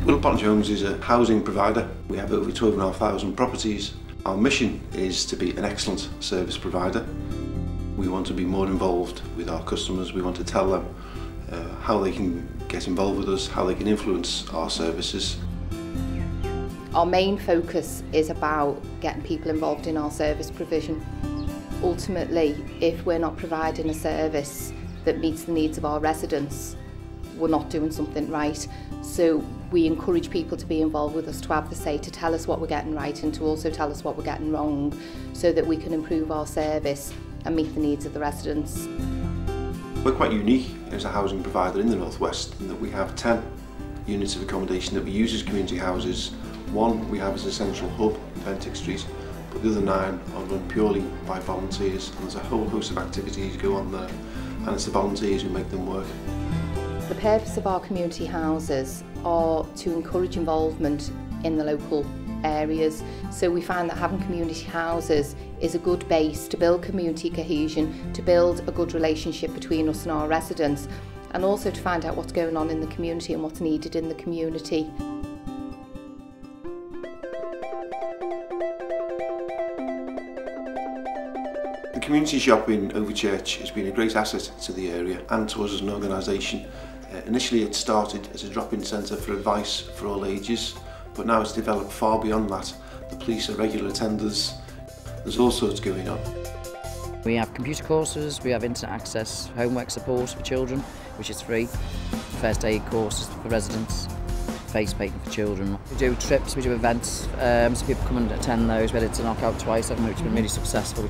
Wirral Homes is a housing provider. We have over 12,500 properties. Our mission is to be an excellent service provider. We want to be more involved with our customers. We want to tell them how they can get involved with us, how they can influence our services. Our main focus is about getting people involved in our service provision. Ultimately, if we're not providing a service that meets the needs of our residents, we're not doing something right. So we encourage people to be involved with us, to have the say, to tell us what we're getting right and to also tell us what we're getting wrong, so that we can improve our service and meet the needs of the residents. We're quite unique as a housing provider in the North West in that we have 10 units of accommodation that we use as community houses. One we have as a central hub in Pentic Street, but the other 9 are run purely by volunteers, and there's a whole host of activities go on there, and it's the volunteers who make them work. The purpose of our community houses are to encourage involvement in the local areas. So we find that having community houses is a good base to build community cohesion, to build a good relationship between us and our residents, and also to find out what's going on in the community and what's needed in the community. The community shop in Overchurch has been a great asset to the area and to us as an organisation. Initially it started as a drop-in centre for advice for all ages, but now it's developed far beyond that. The police are regular attenders, there's all sorts going on. We have computer courses, we have internet access, homework support for children, which is free, first aid courses for residents, face painting for children. We do trips, we do events, so people come and attend those. We had it to knock out twice, haven't we, which has been really successful.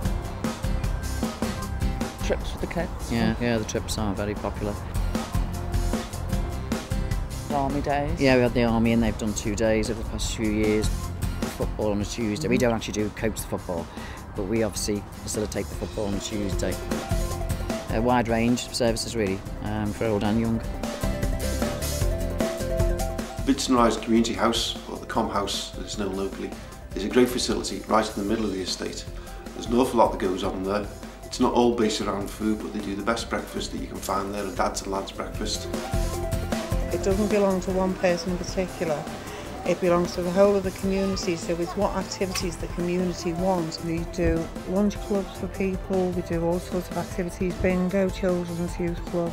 Trips for the kids? Yeah, the trips are very popular. Army days? Yeah, we had the army and they've done 2 days over the past few years. Football on a Tuesday. We don't actually do coach the football, but we obviously facilitate the football on a Tuesday. A wide range of services really, for old and young. Bidson Rise Community House, or the Com House as it's known locally, is a great facility right in the middle of the estate. There's an awful lot that goes on there. It's not all based around food, but they do the best breakfast that you can find there, a dad's and lad's breakfast. It doesn't belong to one person in particular. It belongs to the whole of the community, so it's what activities the community wants. We do lunch clubs for people, we do all sorts of activities, bingo, children's youth club.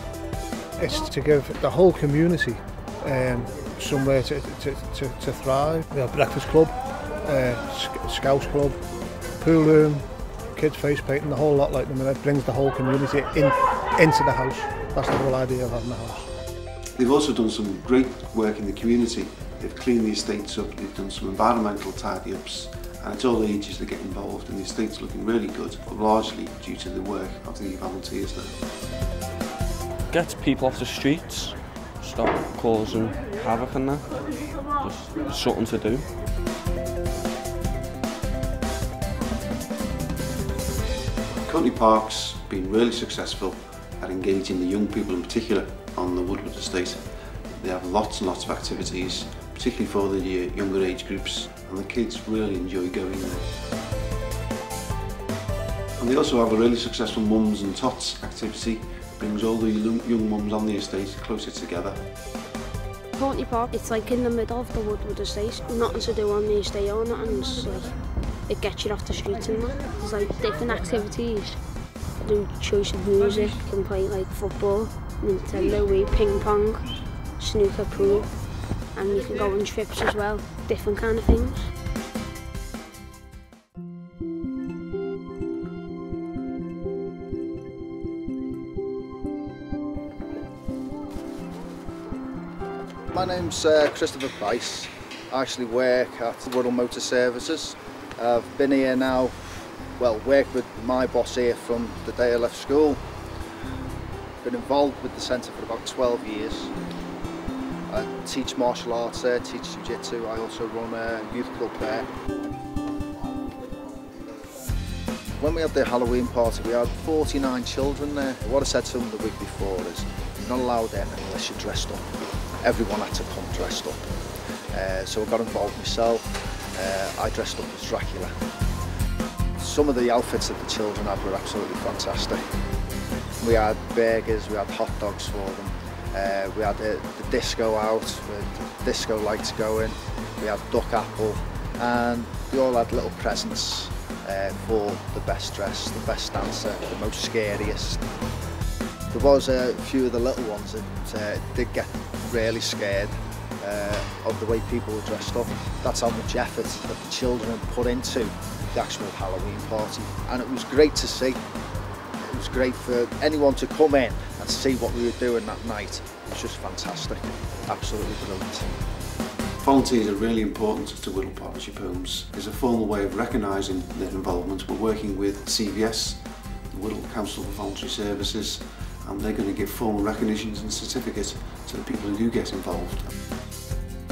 It's to give the whole community somewhere to thrive. We have breakfast club, scouts club, pool room, kids face painting, the whole lot like them, and it brings the whole community into the house. That's the whole idea of having a house. They've also done some great work in the community. They've cleaned the estates up, they've done some environmental tidy-ups, and it's all ages that get involved, and the estate's looking really good, but largely due to the work of the volunteers there. Gets people off the streets, stop causing havoc in there, just something to do. County Park's been really successful at engaging the young people in particular on the Woodward estate. They have lots and lots of activities, particularly for the younger age groups, and the kids really enjoy going there. And they also have a really successful Mums and Tots activity. It brings all the young mums on the estate closer together. County Park, it's like in the middle of the Woodward estate. Nothing to do on the estate or nothing, it's like, it gets you off the streets and that. There's like different activities. Do choice of music, you can play like football, Nintendo Wii, ping pong, snooker, pool, and you can go on trips as well, different kind of things. My name's Christopher Price. I actually work at Wirral Motor Services. I've been here now, well, worked with my boss here from the day I left school. Been involved with the centre for about 12 years. I teach martial arts there, teach jiu-jitsu. I also run a youth club there. When we had the Halloween party, we had 49 children there. What I said to them the week before is, you're not allowed in unless you're dressed up. Everyone had to come dressed up. So I got involved myself. I dressed up as Dracula. Some of the outfits that the children had were absolutely fantastic. We had burgers, we had hot dogs for them. We had the disco out, with disco lights going, we had duck apple, and we all had little presents for the best dressed, the best dancer, the most scariest. There was a few of the little ones that did get really scared of the way people were dressed up. That's how much effort that the children had put into the actual Halloween party, and it was great to see. It was great for anyone to come in and see what we were doing that night. It was just fantastic, absolutely brilliant. Volunteers are really important to Wirral Partnership Homes. It's a formal way of recognising their involvement. We're working with CVS, the Wirral Council for Voluntary Services, and they're going to give formal recognitions and certificates to the people who do get involved.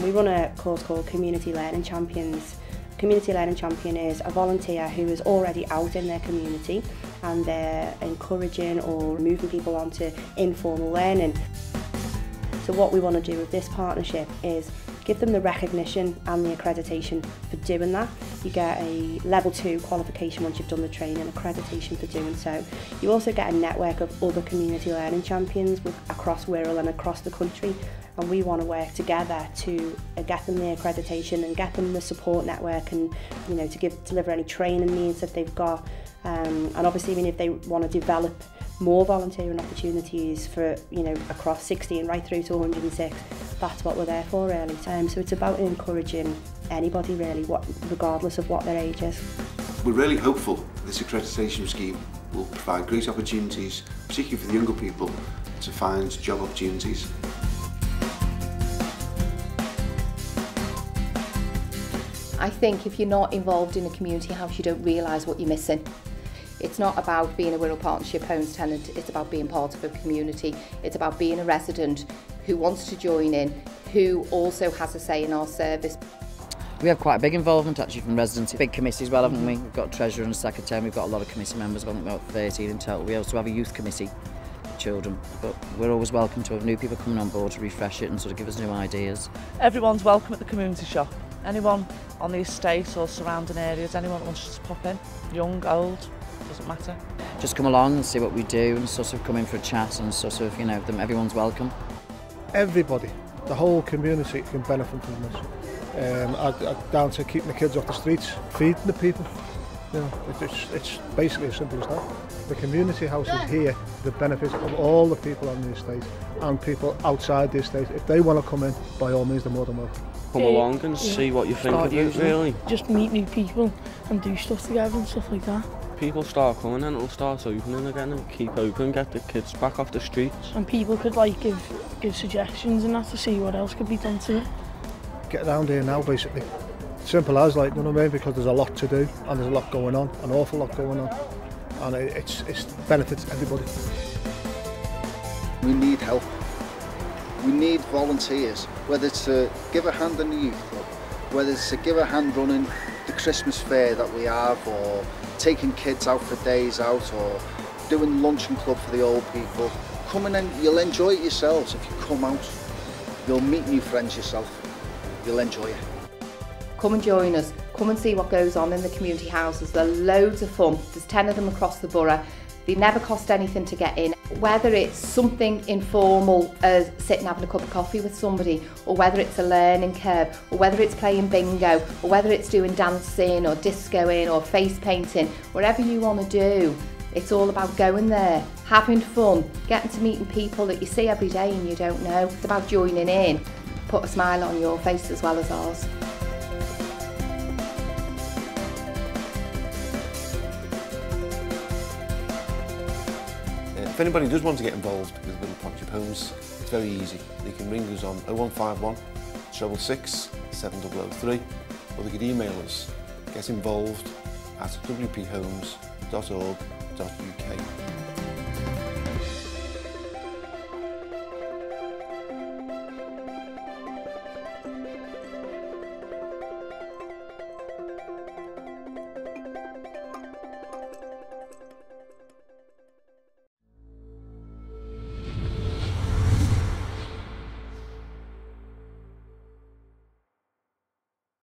We run a course called Community Learning Champions. A Community Learning Champion is a volunteer who is already out in their community and they're encouraging or moving people on to informal learning. So what we want to do with this partnership is give them the recognition and the accreditation for doing that. You get a level 2 qualification once you've done the training, accreditation for doing so. You also get a network of other community learning champions across Wirral and across the country, and we want to work together to get them the accreditation and get them the support network, and to deliver any training needs that they've got. And obviously, if they want to develop more volunteering opportunities for across 16 right through to 106, that's what we're there for really. So it's about encouraging anybody really, regardless of what their age is. We're really hopeful this accreditation scheme will provide great opportunities, particularly for the younger people, to find job opportunities. I think if you're not involved in a community house, you don't realise what you're missing. It's not about being a Wirral Partnership Homes tenant, it's about being part of a community. It's about being a resident who wants to join in, who also has a say in our service. We have quite a big involvement actually from residents. Big committee as well, haven't we? We've got a treasurer and a secretary, and we've got a lot of committee members, I think about 13 in total. We also have a youth committee for children, but we're always welcome to have new people coming on board to refresh it and sort of give us new ideas. Everyone's welcome at the community shop. Anyone on the estate or surrounding areas, anyone that wants to pop in, young, old, doesn't matter. Just come along and see what we do and sort of come in for a chat and sort of, everyone's welcome. Everybody, the whole community can benefit from this. Down to keeping the kids off the streets, feeding the people. It's basically as simple as that. The community house is here, the benefit of all the people on the estate and people outside the estate. If they want to come in, by all means, they're more than welcome. Come along and see what you think of it, really. Just meet new people and do stuff together and stuff like that. People start coming and it'll start opening again and keep open, get the kids back off the streets. And people could give suggestions and that to see what else could be done to it. Get around here now, basically. Simple as, you know what I mean? Because there's a lot to do and there's a lot going on, an awful lot going on. And it's benefits everybody. We need help. We need volunteers, whether it's to give a hand in the youth club, whether it's to give a hand running the Christmas fair that we have, or taking kids out for days out, or doing luncheon club for the old people. Coming in, you'll enjoy it yourselves if you come out. You'll meet new friends yourself. You'll enjoy it. Come and join us. Come and see what goes on in the community houses. They're loads of fun. There's 10 of them across the borough. They never cost anything to get in. Whether it's something informal as sitting having a cup of coffee with somebody, or whether it's a learning curve, or whether it's playing bingo, or whether it's doing dancing or discoing or face painting, whatever you want to do, it's all about going there, having fun, getting to meeting people that you see every day and you don't know. It's about joining in. Put a smile on your face as well as ours. If anybody does want to get involved with Wirral Partnership Homes, it's very easy. They can ring us on 0151 666 7003, or they could email us getinvolved@wphomes.org.uk.